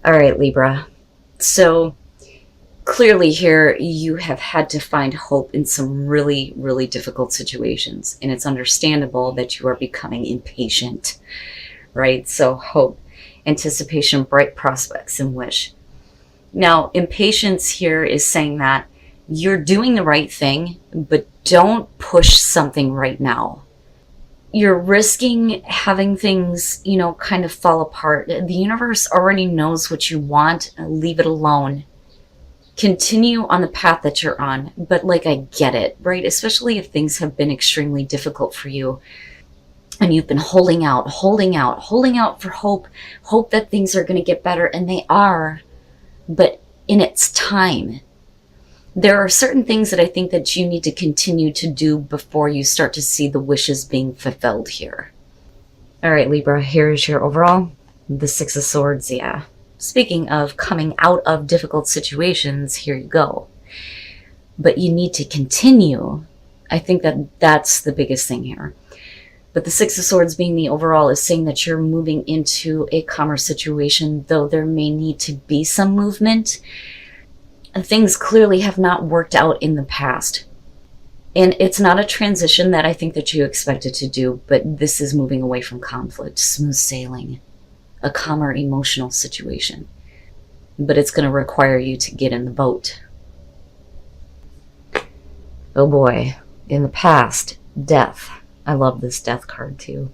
All right, Libra. So clearly here you have had to find hope in some really, really difficult situations. And it's understandable that you are becoming impatient, right? So hope, anticipation, bright prospects, and wish. Now, impatience here is saying that you're doing the right thing, but don't push something right now. You're risking having things, kind of fall apart. The universe already knows what you want. Leave it alone. Continue on the path that you're on. But I get it, right? Especially if things have been extremely difficult for you and you've been holding out for hope that things are going to get better, and they are, but in its time. There are certain things that I think that you need to continue to do before you start to see the wishes being fulfilled here. All right, Libra, here's your overall. The Six of Swords, yeah. Speaking of coming out of difficult situations, here you go. But you need to continue. I think that that's the biggest thing here. But the Six of Swords being the overall is saying that you're moving into a calmer situation, though there may need to be some movement. Things clearly have not worked out in the past. And it's not a transition that I think that you expected to do, but this is moving away from conflict, smooth sailing, a calmer emotional situation. But it's going to require you to get in the boat. Oh boy, in the past, death. I love this death card too.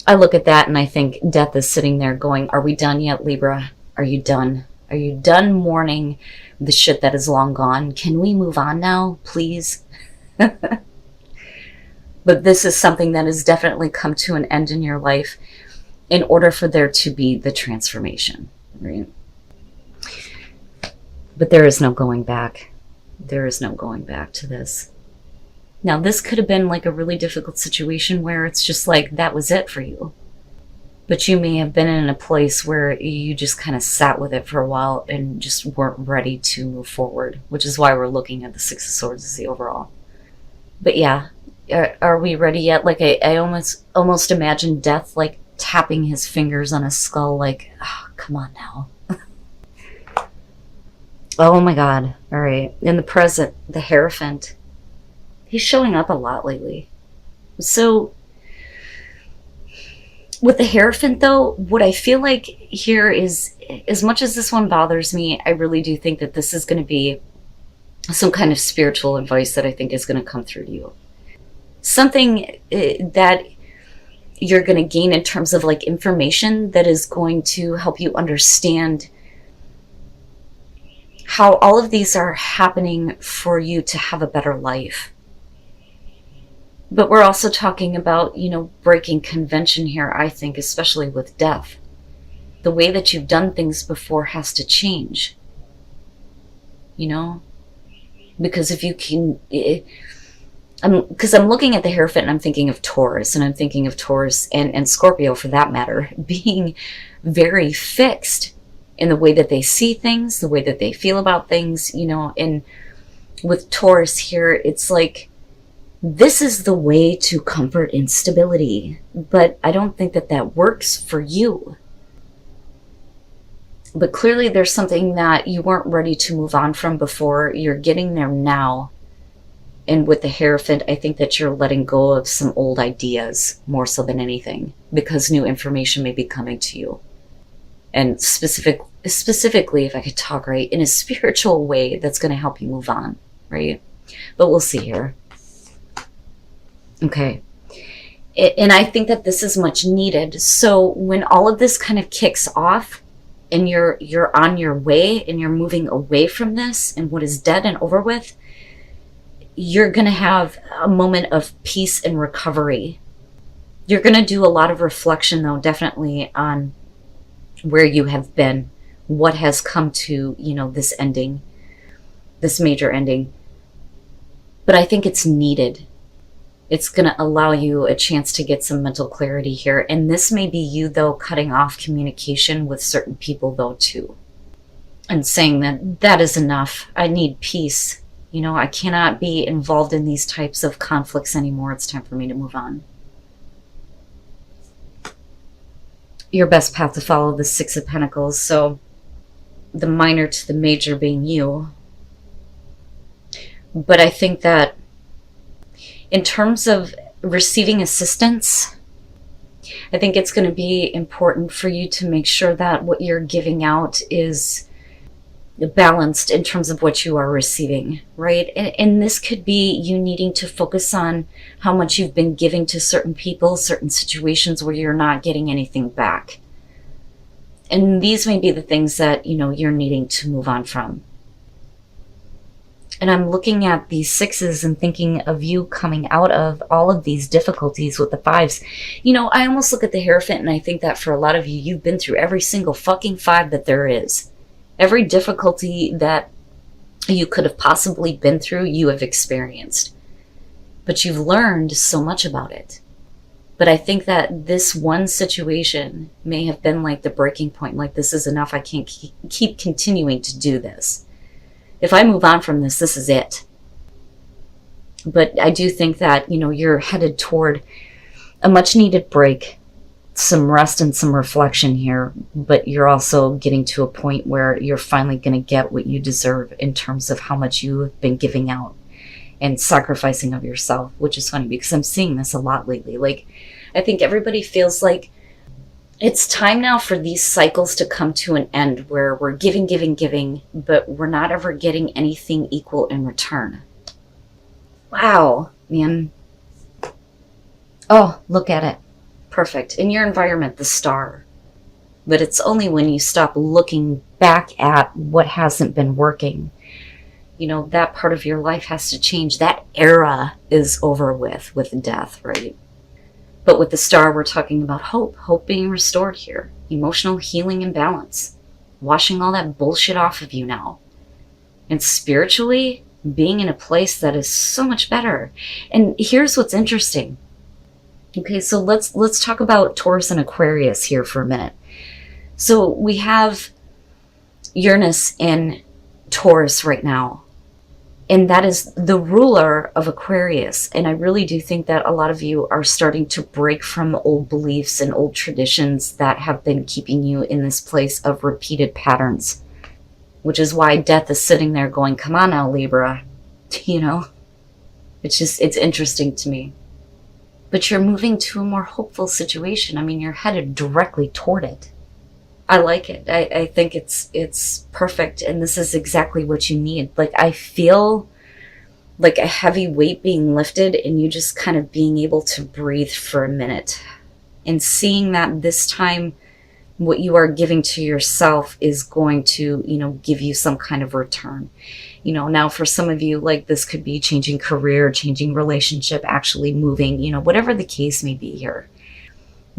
I look at that and I think death is sitting there going, are we done yet, Libra? Are you done? Are you done mourning the shit that is long gone? Can we move on now, please? But this is something that has definitely come to an end in your life in order for there to be the transformation, right? But there is no going back. There is no going back to this. Now, this could have been a really difficult situation where it's just that was it for you. But you may have been in a place where you just kind of sat with it for a while and just weren't ready to move forward, which is why we're looking at the Six of Swords as the overall. But yeah, are we ready yet? I almost imagine death tapping his fingers on his skull oh, come on now. Oh my God. All right. In the present, the Hierophant. He's showing up a lot lately. So with the Hierophant, though, what I feel like here is, as much as this one bothers me, I really do think that this is going to be some kind of spiritual advice that I think is going to come through to you. Something that you're going to gain in terms of information that is going to help you understand how all of these are happening for you to have a better life. But we're also talking about, breaking convention here, I think, especially with death. The way that you've done things before has to change. Because if you can... Because I'm looking at the Hierophant and I'm thinking of Taurus, and I'm thinking of Taurus and Scorpio, for that matter, being very fixed in the way that they see things, the way that they feel about things, and with Taurus here, it's this is the way to comfort instability, but I don't think that that works for you. But clearly there's something that you weren't ready to move on from before. You're getting there now. And with the Hierophant, I think that you're letting go of some old ideas more so than anything, because new information may be coming to you. And specifically, if I could talk right, in a spiritual way that's going to help you move on, right? But we'll see here. Okay. And I think that this is much needed. So when all of this kind of kicks off and you're on your way and you're moving away from this and what is dead and over with, you're going to have a moment of peace and recovery. You're going to do a lot of reflection, though, definitely on where you have been, what has come to, this ending, this major ending. But I think it's needed. It's going to allow you a chance to get some mental clarity here. And this may be you, though, cutting off communication with certain people, though, too. And saying that is enough. I need peace. I cannot be involved in these types of conflicts anymore. It's time for me to move on. your best path to follow, the Six of Pentacles. So the minor to the major being you. But I think that in terms of receiving assistance, I think it's going to be important for you to make sure that what you're giving out is balanced in terms of what you are receiving, right? And this could be you needing to focus on how much you've been giving to certain people, certain situations where you're not getting anything back. And these may be the things that, you're needing to move on from. And I'm looking at these sixes and thinking of you coming out of all of these difficulties with the fives. I almost look at the Hierophant and I think that for a lot of you, you've been through every single fucking five that there is. Every difficulty that you could have possibly been through, you have experienced. But you've learned so much about it. But I think that this one situation may have been like the breaking point. Like, this is enough. I can't keep continuing to do this. If I move on from this, this is it. But I do think that, you're headed toward a much needed break, some rest and some reflection here, but you're also getting to a point where you're finally going to get what you deserve in terms of how much you have been giving out and sacrificing of yourself, which is funny because I'm seeing this a lot lately. Like, I think everybody feels like it's time now for these cycles to come to an end where we're giving, but we're not ever getting anything equal in return. Wow, man. Oh, look at it. Perfect. In your environment, the star. But it's only when you stop looking back at what hasn't been working. That part of your life has to change. That era is over with death, right? But with the star, we're talking about hope. Hope being restored here. Emotional healing and balance. Washing all that bullshit off of you now. And spiritually, being in a place that is so much better. And here's what's interesting. Okay, so let's talk about Taurus and Aquarius here for a minute. So we have Uranus in Taurus right now. And that is the ruler of Aquarius. And I really do think that a lot of you are starting to break from old beliefs and old traditions that have been keeping you in this place of repeated patterns. Which is why death is sitting there going, come on now, Libra. It's interesting to me. But you're moving to a more hopeful situation. I mean, you're headed directly toward it. I like it. I think it's perfect. And this is exactly what you need. Like, I feel like a heavy weight being lifted and you just kind of being able to breathe for a minute. And seeing that this time, what you are giving to yourself is going to, give you some kind of return. Now for some of you, like, this could be changing career, changing relationship, actually moving, whatever the case may be here.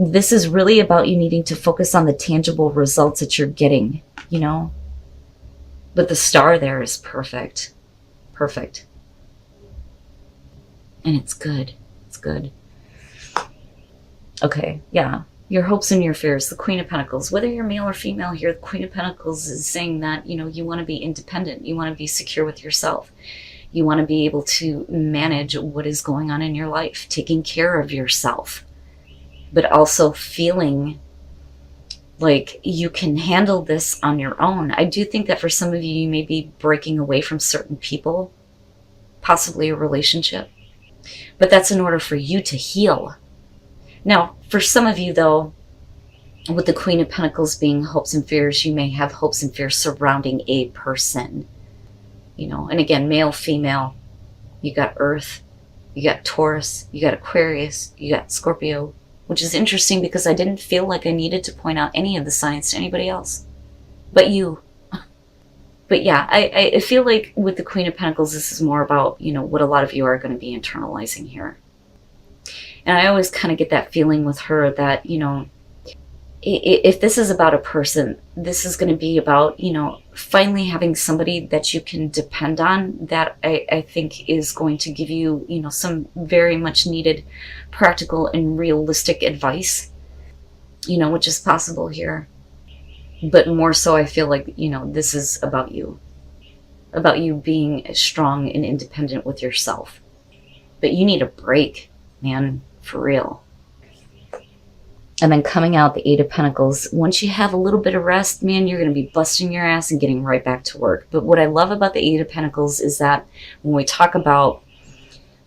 This is really about you needing to focus on the tangible results that you're getting, But the star there is perfect. Perfect. And it's good. It's good. Okay, yeah. Your hopes and your fears, the Queen of Pentacles. Whether you're male or female here, the Queen of Pentacles is saying that, you want to be independent. You want to be secure with yourself. You want to be able to manage what is going on in your life, taking care of yourself. But also feeling like you can handle this on your own. I do think that for some of you, you may be breaking away from certain people, possibly a relationship. But that's in order for you to heal. Now, for some of you, though, with the Queen of Pentacles being hopes and fears, you may have hopes and fears surrounding a person. And again, male, female, you got Earth, you got Taurus, you got Aquarius, you got Scorpio, which is interesting because I didn't feel like I needed to point out any of the signs to anybody else but you. But yeah, I feel like with the Queen of Pentacles, this is more about, what a lot of you are going to be internalizing here. And I always kind of get that feeling with her that, if this is about a person, this is going to be about, finally having somebody that you can depend on, that I think is going to give you, some very much needed practical and realistic advice, which is possible here. But more so, I feel like, this is about you being strong and independent with yourself. But you need a break, man, for real. And then coming out the Eight of Pentacles, once you have a little bit of rest, man, you're going to be busting your ass and getting right back to work. But what I love about the Eight of Pentacles is that when we talk about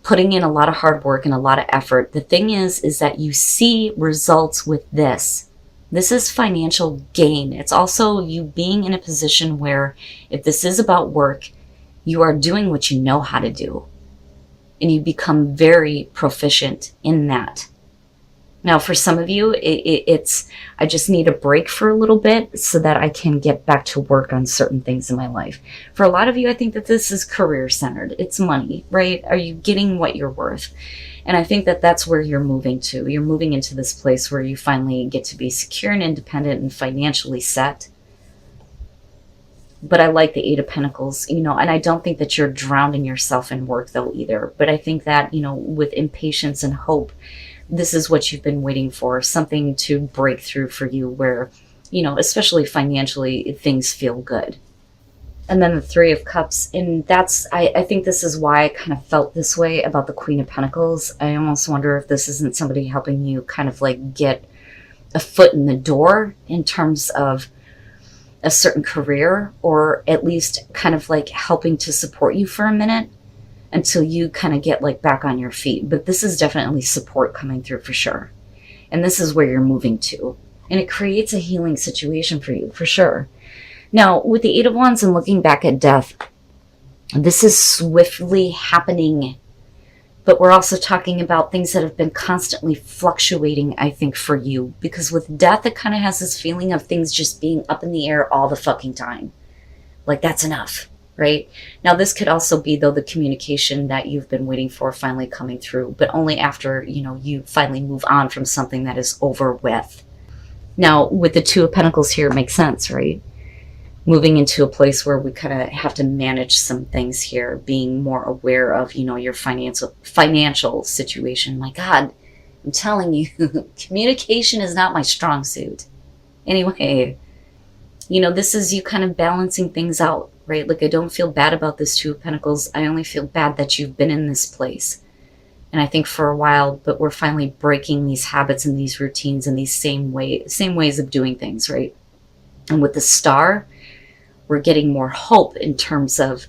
putting in a lot of hard work and a lot of effort, the thing is that you see results with this. This is financial gain. It's also you being in a position where if this is about work, you are doing what you know how to do. And you become very proficient in that. Now, for some of you, it's I just need a break for a little bit so that I can get back to work on certain things in my life. For a lot of you, I think that this is career-centered. It's money, right? Are you getting what you're worth? And I think that that's where you're moving to. You're moving into this place where you finally get to be secure and independent and financially set. But I like the Eight of Pentacles, and I don't think that you're drowning yourself in work though either. But I think that, with impatience and hope, this is what you've been waiting for, something to break through for you where, especially financially, things feel good. And then the Three of Cups, and I think this is why I kind of felt this way about the Queen of Pentacles. I almost wonder if this isn't somebody helping you kind of like get a foot in the door in terms of a certain career, or at least kind of like helping to support you for a minute until you kind of get like back on your feet. But this is definitely support coming through for sure. And this is where you're moving to. And it creates a healing situation for you for sure. Now, with the Eight of Wands and looking back at death, this is swiftly happening. But we're also talking about things that have been constantly fluctuating, I think, for you. Because with death, it kind of has this feeling of things just being up in the air all the fucking time. Like, that's enough, right? Now, this could also be, though, the communication that you've been waiting for finally coming through. But only after, you finally move on from something that is over with. Now, with the Two of Pentacles here, it makes sense, right? Moving into a place where we kind of have to manage some things here, being more aware of, your financial situation. My God, I'm telling you, communication is not my strong suit. Anyway, this is you kind of balancing things out, right? Like, I don't feel bad about this Two of Pentacles. I only feel bad that you've been in this place. And I think for a while, but we're finally breaking these habits and these routines and these same ways of doing things, right? And with the Star, we're getting more hope in terms of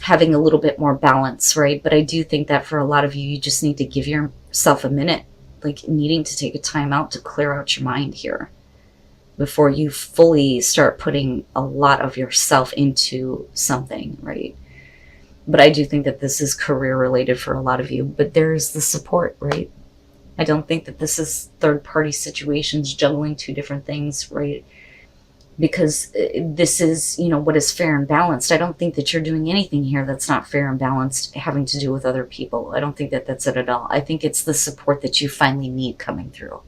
having a little bit more balance, right? But I do think that for a lot of you, you just need to give yourself a minute, like needing to take a time out to clear out your mind here before you fully start putting a lot of yourself into something, right? But I do think that this is career related for a lot of you, but there's the support, right? I don't think that this is third party situations juggling two different things, right? Because this is, what is fair and balanced. I don't think that you're doing anything here that's not fair and balanced having to do with other people. I don't think that that's it at all. I think it's the support that you finally need coming through.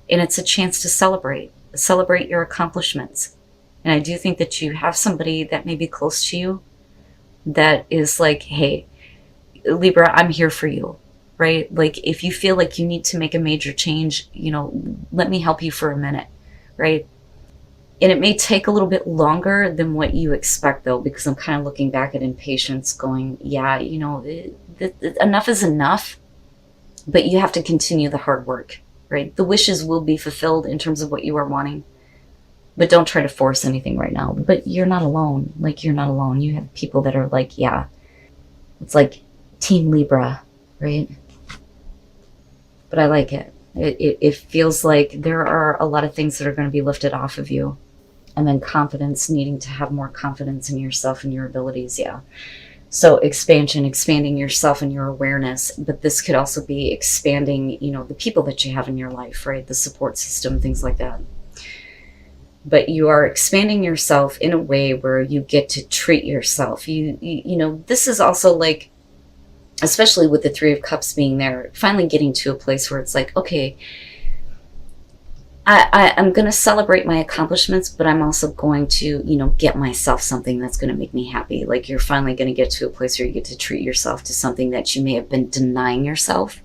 And it's a chance to celebrate your accomplishments. And I do think that you have somebody that may be close to you that is like, hey, Libra, I'm here for you, right? Like, if you feel like you need to make a major change, let me help you for a minute, right? And it may take a little bit longer than what you expect, though, because I'm kind of looking back at impatience going, yeah, enough is enough, but you have to continue the hard work, right? The wishes will be fulfilled in terms of what you are wanting, but don't try to force anything right now. But you're not alone. Like, you're not alone. You have people that are like, yeah, it's like Team Libra, right? But I like it. It feels like there are a lot of things that are going to be lifted off of you. And then confidence, needing to have more confidence in yourself and your abilities, yeah. So expanding yourself and your awareness. But this could also be expanding, the people that you have in your life, right? The support system, things like that. But you are expanding yourself in a way where you get to treat yourself. This is also like, especially with the Three of Cups being there, finally getting to a place where it's like, okay, I'm going to celebrate my accomplishments, but I'm also going to, get myself something that's going to make me happy. Like, you're finally going to get to a place where you get to treat yourself to something that you may have been denying yourself.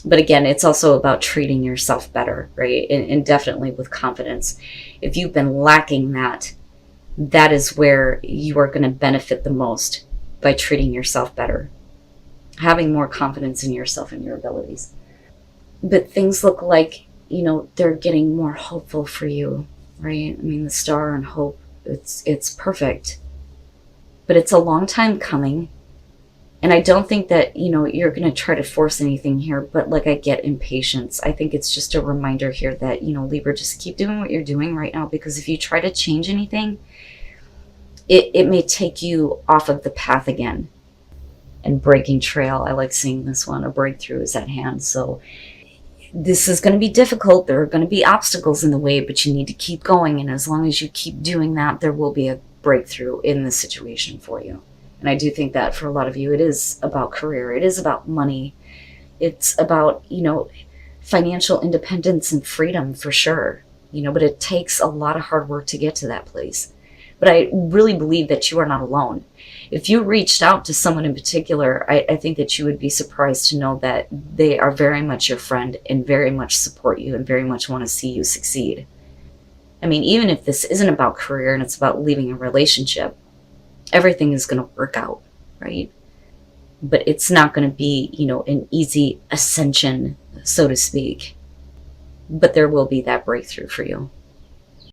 But again, it's also about treating yourself better, right? And definitely with confidence. If you've been lacking that, that is where you are going to benefit the most, by treating yourself better. Having more confidence in yourself and your abilities. But things look like, you know, they're getting more hopeful for you, right? I mean, the star and hope, it's perfect. But it's a long time coming. And I don't think that, you know, you're going to try to force anything here, but like, I get impatience. I think it's just a reminder here that, you know, Libra, just keep doing what you're doing right now, because if you try to change anything, it may take you off of the path again. And breaking trail, I like seeing this one. A breakthrough is at hand. So this is going to be difficult. There are going to be obstacles in the way, but you need to keep going. And as long as you keep doing that, there will be a breakthrough in this situation for you. And I do think that for a lot of you, it is about career. It is about money. It's about, you know, financial independence and freedom for sure. You know, but it takes a lot of hard work to get to that place. But I really believe that you are not alone. If you reached out to someone in particular, I think that you would be surprised to know that they are very much your friend and very much support you and very much want to see you succeed. I mean, even if this isn't about career and it's about leaving a relationship, everything is going to work out, right? But it's not going to be, you know, an easy ascension, so to speak. But there will be that breakthrough for you.